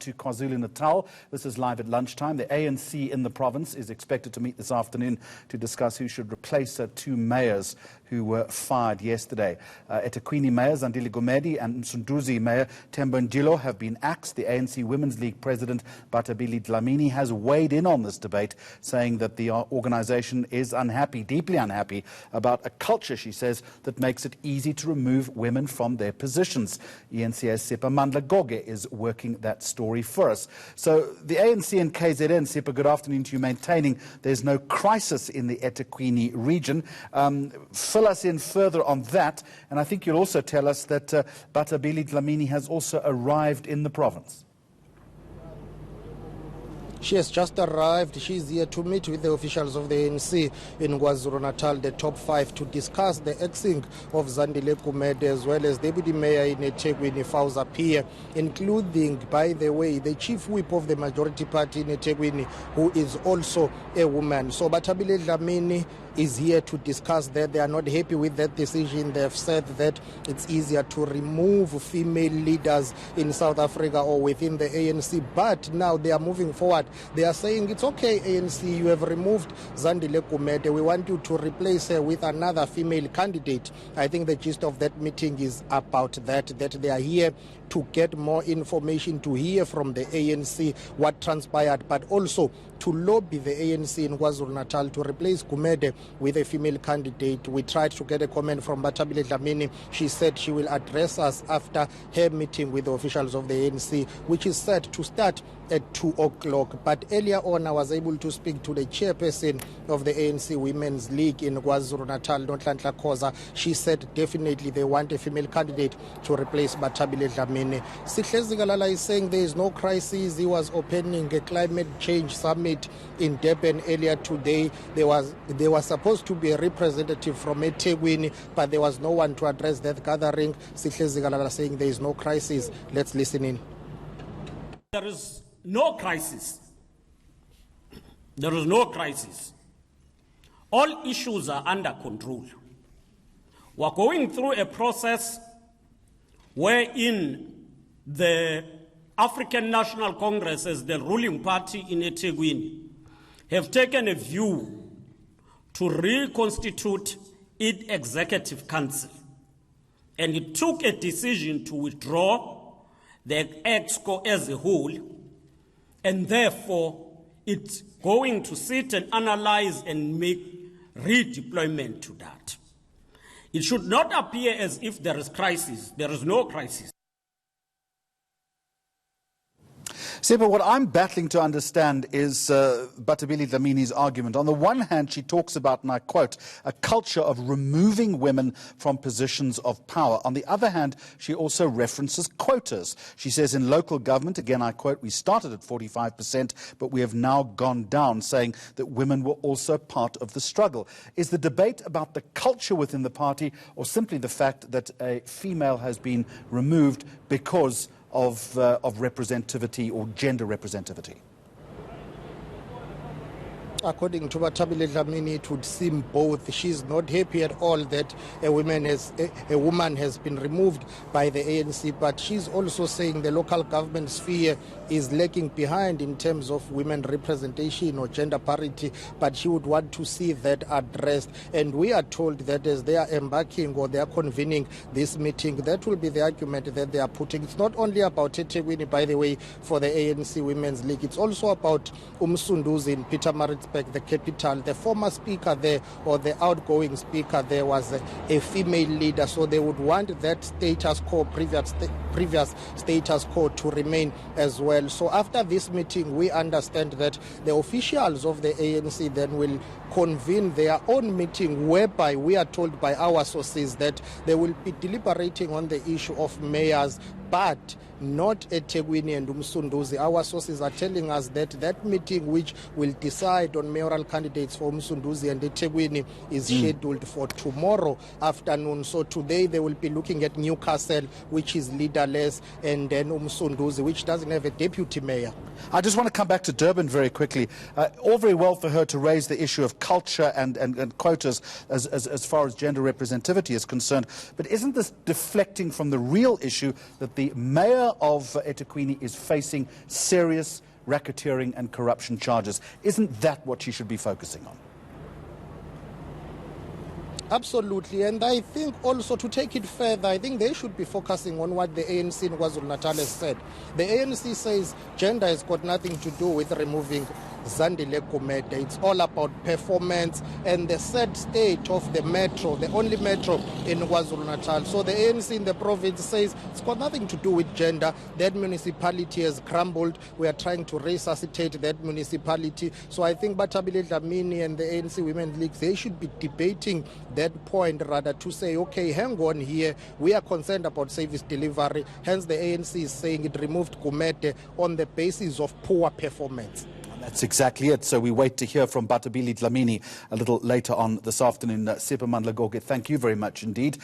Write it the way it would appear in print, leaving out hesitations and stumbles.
to KwaZulu-Natal. This is live at lunchtime. The ANC in the province is expected to meet this afternoon to discuss who should replace two mayors who were fired yesterday. eThekwini Mayor Zandile Gumede and Msunduzi Mayor Themba Ndilo have been axed. The ANC Women's League President Batabile Dlamini has weighed in on this debate, saying that the organisation is unhappy, deeply unhappy, about a culture, she says, that makes it easy to remove women from their positions. ENC's Sipa Mandla Goge is working that story for us. So the ANC and KZN, Sipa, good afternoon to you, maintaining there's no crisis in the eThekwini region. Fill us in further on that, and I think you'll also tell us that Batabile Dlamini has also arrived in the province. She has just arrived. She's here to meet with the officials of the ANC in KwaZulu-Natal, the top five, to discuss the axing of Zandile Gumede as well as Deputy Mayor in eThekwini, Fauza Pier, including, by the way, the chief whip of the majority party in eThekwini, who is also a woman. So Batabile Dlamini is here to discuss that. They are not happy with that decision. They have said that it's easier to remove female leaders in South Africa or within the ANC, but now they are moving forward. They are saying, it's okay, ANC, you have removed Zandile Gumede. We want you to replace her with another female candidate. I think the gist of that meeting is about that they are here to get more information, to hear from the ANC what transpired, but also to lobby the ANC in KwaZulu-Natal to replace Gumede with a female candidate. We tried to get a comment from Batabile Dlamini. She said she will address us after her meeting with the officials of the ANC, which is set to start at 2 o'clock. But earlier on, I was able to speak to the chairperson of the ANC Women's League in KwaZulu-Natal, Nonhlanhla Khoza. She said definitely they want a female candidate to replace Batabile Dlamini. Sihlezi Galala is saying there is no crisis. He was opening a climate change summit in Durban earlier today. There was supposed to be a representative from eThekwini, but there was no one to address that gathering. Sihlezi Galala saying there is no crisis. Let's listen in. There is no crisis. There is no crisis. All issues are under control. We are going through a process wherein the African National Congress, as the ruling party in eThekwini, have taken a view to reconstitute its executive council. And it took a decision to withdraw the EXCO as a whole, and therefore it's going to sit and analyze and make redeployment to that. It should not appear as if there is crisis. There is no crisis. Sipa, what I'm battling to understand is Batabile Dlamini's argument. On the one hand, she talks about, and I quote, a culture of removing women from positions of power. On the other hand, she also references quotas. She says in local government, again I quote, we started at 45%, but we have now gone down, saying that women were also part of the struggle. Is the debate about the culture within the party, or simply the fact that a female has been removed because of representativity or gender representativity? According to Batabile Dlamini, it would seem both. She's not happy at all that a woman has been removed by the ANC, but she's also saying the local government sphere is lagging behind in terms of women representation or gender parity, but she would want to see that addressed. And we are told that as they are embarking or they are convening this meeting, that will be the argument that they are putting. It's not only about eThekwini, by the way, for the ANC Women's League. It's also about Msunduzi in Pietermaritzburg, the capital. The former speaker there, or the outgoing speaker there, was a female leader, so they would want that status quo, previous status quo, to remain as well. So after this meeting, we understand that the officials of the ANC then will convene their own meeting, whereby we are told by our sources that they will be deliberating on the issue of mayors, but not eThekwini and Msunduzi. Our sources are telling us that that meeting, which will decide on mayoral candidates for Msunduzi and eThekwini, is scheduled for tomorrow afternoon. So today they will be looking at Newcastle, which is leaderless, and then Msunduzi, which doesn't have a deputy mayor. I just want to come back to Durban very quickly. All very well for her to raise the issue of culture and quotas as far as gender representativity is concerned, but isn't this deflecting from the real issue that the the mayor of eThekwini is facing serious racketeering and corruption charges. Isn't that what she should be focusing on? Absolutely, and I think also to take it further, I think they should be focusing on what the ANC in KwaZulu-Natal has said. The ANC says gender has got nothing to do with removing Zandile Gumede. It's all about performance and the sad state of the metro, the only metro in KwaZulu-Natal. So the ANC in the province says it's got nothing to do with gender. That municipality has crumbled. We are trying to resuscitate that municipality. So I think Batabile Dlamini and the ANC Women's League, they should be debating that point rather to say, okay, hang on here. We are concerned about service delivery. Hence the ANC is saying it removed Gumede on the basis of poor performance. That's exactly it. So we wait to hear from Batabile Dlamini a little later on this afternoon. Sipho Mandla-Gogwe, thank you very much indeed.